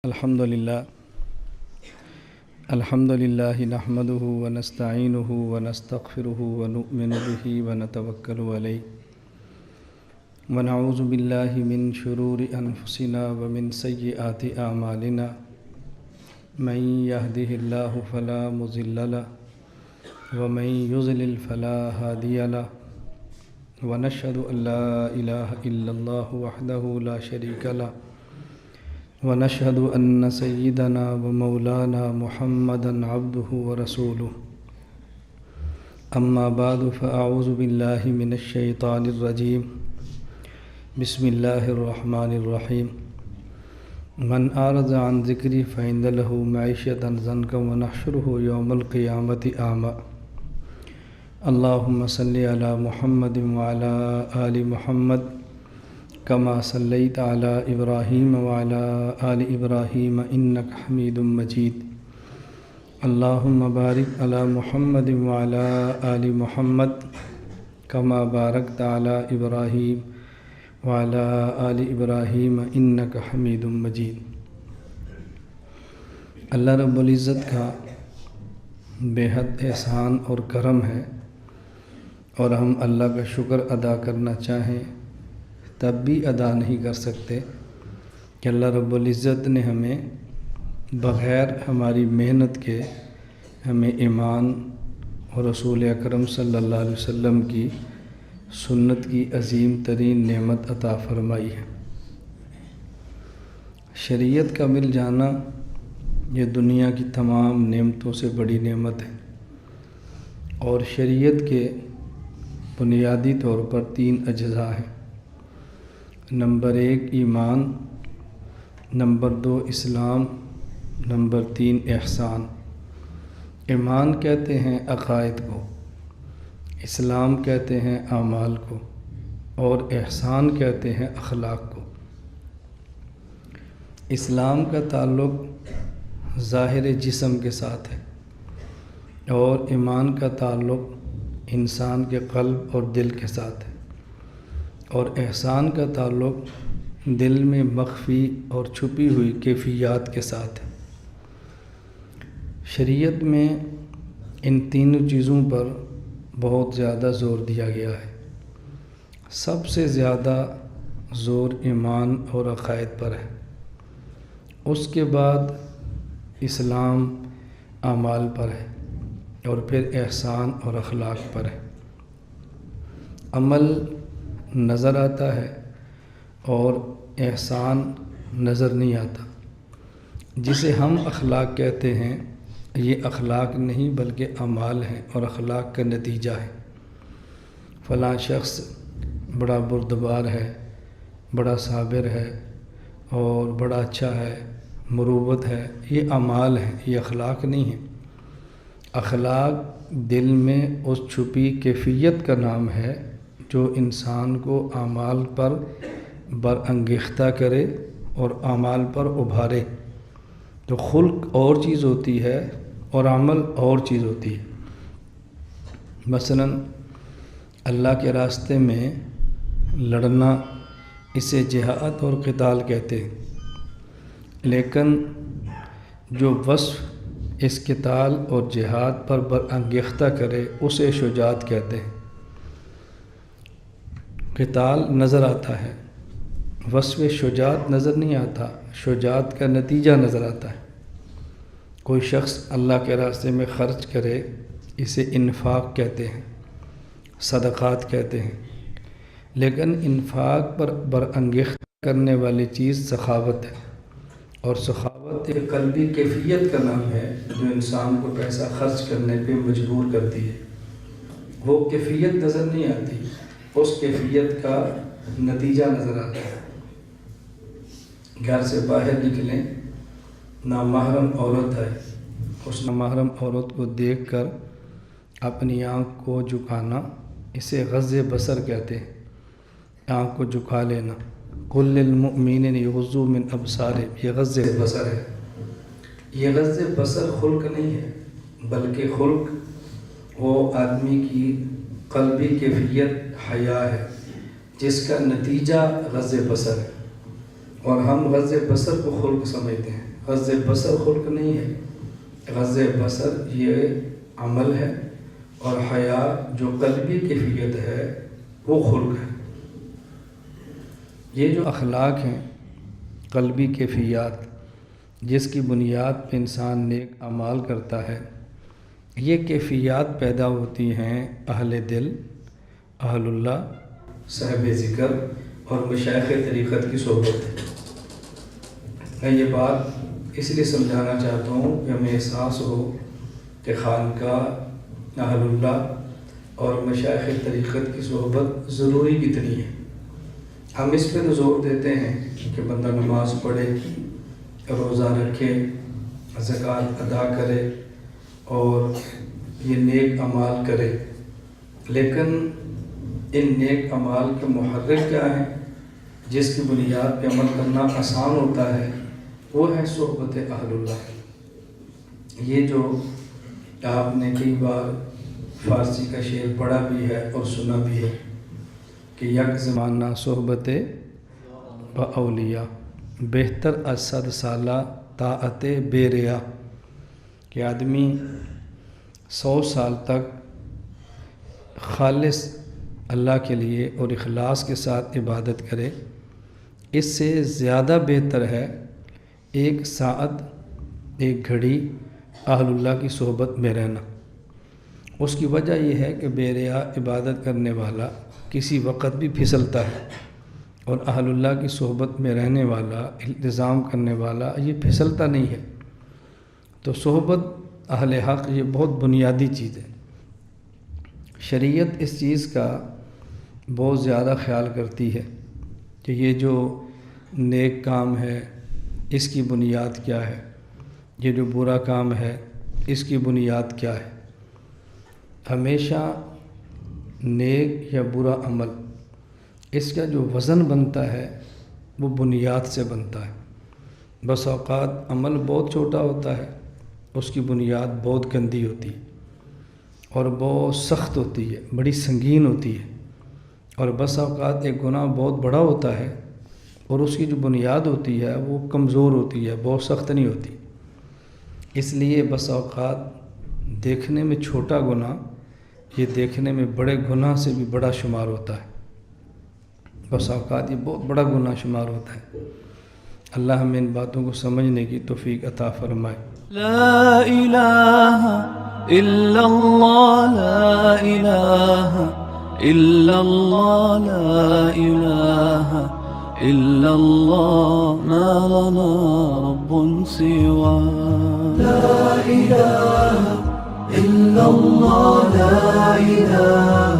الحمد لله نحمده ونستعينه ونستغفره ونؤمن به ونتوكل عليه ونعوذ بالله من شرور أنفسنا ومن سيئات أعمالنا من يهده الله فلا مضل له ومن يضلل فلا هادي له ونشهد أن لا إله إلا الله وحده لا شريك له ونشهد أن سيدنا ومولانا محمدا عبده ورسوله أما بعد فأعوذ بالله من الشيطان الرجيم بسم الله الرحمن الرحيم من أعرض عن ذكري فإن له معيشة ضنكا ونحشره يوم القيامة أعمى اللهم صل على محمد وعلى آل محمد كما صليت على إبراهيم وعلى آل إبراهيم إنك حميد مجيد اللهم بارك على محمد وعلى آل محمد كما باركت على إبراهيم وعلى آل إبراهيم إنك حميد مجيد۔ اللہ رب العزت کا بے حد احسان اور کرم ہے، اور ہم اللہ کا شکر ادا کرنا چاہیں تب بھی ادا نہیں کر سکتے کہ اللہ رب العزت نے ہمیں بغیر ہماری محنت کے ہمیں ایمان اور رسول اکرم صلی اللہ علیہ وسلم کی سنت کی عظیم ترین نعمت عطا فرمائی ہے۔ شریعت کا مل جانا یہ دنیا کی تمام نعمتوں سے بڑی نعمت ہے، اور شریعت کے بنیادی طور پر 3 اجزاء ہیں۔ نمبر 1 ایمان، نمبر 2 اسلام، نمبر 3 احسان۔ ایمان کہتے ہیں عقائد کو، اسلام کہتے ہیں اعمال کو، اور احسان کہتے ہیں اخلاق کو۔ اسلام کا تعلق ظاہر جسم کے ساتھ ہے، اور ایمان کا تعلق انسان کے قلب اور دل کے ساتھ ہے، اور احسان کا تعلق دل میں مخفی اور چھپی ہوئی کیفیات کے ساتھ ہے۔ شریعت میں ان تینوں چیزوں پر بہت زیادہ زور دیا گیا ہے۔ سب سے زیادہ زور ایمان اور عقائد پر ہے، اس کے بعد اسلام اعمال پر ہے، اور پھر احسان اور اخلاق پر ہے۔ عمل نظر آتا ہے اور احسان نظر نہیں آتا۔ جسے ہم اخلاق کہتے ہیں یہ اخلاق نہیں بلکہ اعمال ہیں، اور اخلاق کا نتیجہ ہے۔ فلاں شخص بڑا بردبار ہے، بڑا صابر ہے، اور بڑا اچھا ہے، مروت ہے، یہ اعمال ہیں، یہ اخلاق نہیں ہیں۔ اخلاق دل میں اس چھپی کیفیت کا نام ہے جو انسان کو اعمال پر برانگیختہ کرے اور اعمال پر ابھارے۔ تو خلق اور چیز ہوتی ہے اور عمل اور چیز ہوتی ہے۔ مثلا اللہ کے راستے میں لڑنا، اسے جہاد اور قتال کہتے ہیں، لیکن جو وصف اس قتال اور جہاد پر برانگیختہ کرے اسے شجاعت کہتے ہیں۔ قتال نظر آتا ہے، وصف شجاعت نظر نہیں آتا، شجاعت کا نتیجہ نظر آتا ہے۔ کوئی شخص اللہ کے راستے میں خرچ کرے اسے انفاق کہتے ہیں، صدقات کہتے ہیں، لیکن انفاق پر برانگیختہ کرنے والی چیز سخاوت ہے، اور سخاوت ایک قلبی کیفیت کا نام ہے جو انسان کو پیسہ خرچ کرنے پہ مجبور کرتی ہے۔ وہ کیفیت نظر نہیں آتی، اس کیفیت کا نتیجہ نظر آتا ہے۔ گھر سے باہر نکلیں، نامحرم عورت ہے، اس نامحرم عورت کو دیکھ کر اپنی آنکھ کو جھکانا اسے غض بصر کہتے ہیں، آنکھ کو جھکا لینا۔ قل للمؤمنین یغضوا من ابصارہم، یہ غض بصر ہے۔ یہ غض بصر خلق نہیں ہے، بلکہ خلق وہ آدمی کی قلبی کیفیت حیا ہے جس کا نتیجہ غض بصر ہے، اور ہم غض بصر کو خلق سمجھتے ہیں۔ غض بصر خلق نہیں ہے، غض بصر یہ عمل ہے، اور حیا جو قلبی کیفیت ہے وہ خلق ہے۔ یہ جو اخلاق ہیں قلبی کیفیات جس کی بنیاد پہ انسان نیک اعمال کرتا ہے، یہ کیفیات پیدا ہوتی ہیں اہل دل، اہل اللہ، صاحب ذکر اور مشائخ طریقت کی صحبت۔ میں یہ بات اس لیے سمجھانا چاہتا ہوں کہ ہمیں احساس ہو کہ خانقاہ، اہل اللہ اور مشائخ طریقت کی صحبت ضروری کتنی ہے۔ ہم اس پہ تو زور دیتے ہیں کہ بندہ نماز پڑھے، روزہ رکھے، زکوٰۃ ادا کرے اور یہ نیک اعمال کرے، لیکن ان نیک اعمال کے محرک کیا ہیں جس کی بنیاد پہ عمل کرنا آسان ہوتا ہے؟ وہ ہے صحبت اہل اللہ۔ یہ جو آپ نے کئی بار فارسی کا شعر پڑھا بھی ہے اور سنا بھی ہے کہ یک زمانہ صحبت با اولیاء بہتر از 100 سالہ طاعت بے ریا، کہ آدمی 100 سال تک خالص اللہ کے لیے اور اخلاص کے ساتھ عبادت کرے، اس سے زیادہ بہتر ہے 1 ساعت، 1 گھڑی اہل اللہ کی صحبت میں رہنا۔ اس کی وجہ یہ ہے کہ بے ریا عبادت کرنے والا کسی وقت بھی پھسلتا ہے، اور اہل اللہ کی صحبت میں رہنے والا، التزام کرنے والا یہ پھسلتا نہیں ہے۔ تو صحبت اہل حق یہ بہت بنیادی چیز ہے۔ شریعت اس چیز کا بہت زیادہ خیال کرتی ہے کہ یہ جو نیک کام ہے اس کی بنیاد کیا ہے، یہ جو برا کام ہے اس کی بنیاد کیا ہے۔ ہمیشہ نیک یا برا عمل اس کا جو وزن بنتا ہے وہ بنیاد سے بنتا ہے۔ بس اوقات عمل بہت چھوٹا ہوتا ہے، اس کی بنیاد بہت گندی ہوتی ہے اور بہت سخت ہوتی ہے، بڑی سنگین ہوتی ہے، اور بس اوقات ایک گناہ بہت بڑا ہوتا ہے اور اس کی جو بنیاد ہوتی ہے وہ کمزور ہوتی ہے، بہت سخت نہیں ہوتی۔ اس لیے بس اوقات دیکھنے میں چھوٹا گناہ یہ دیکھنے میں بڑے گناہ سے بھی بڑا شمار ہوتا ہے، بس اوقات یہ بہت بڑا گناہ شمار ہوتا ہے۔ اللہ ہمیں ان باتوں کو سمجھنے کی توفیق عطا فرمائے۔ لا الہ الا اللہ، لا الہ الا اللہ، لا الہ الا اللہ، ما لنا رب سوا۔ لا الہ الا اللہ، لا الہ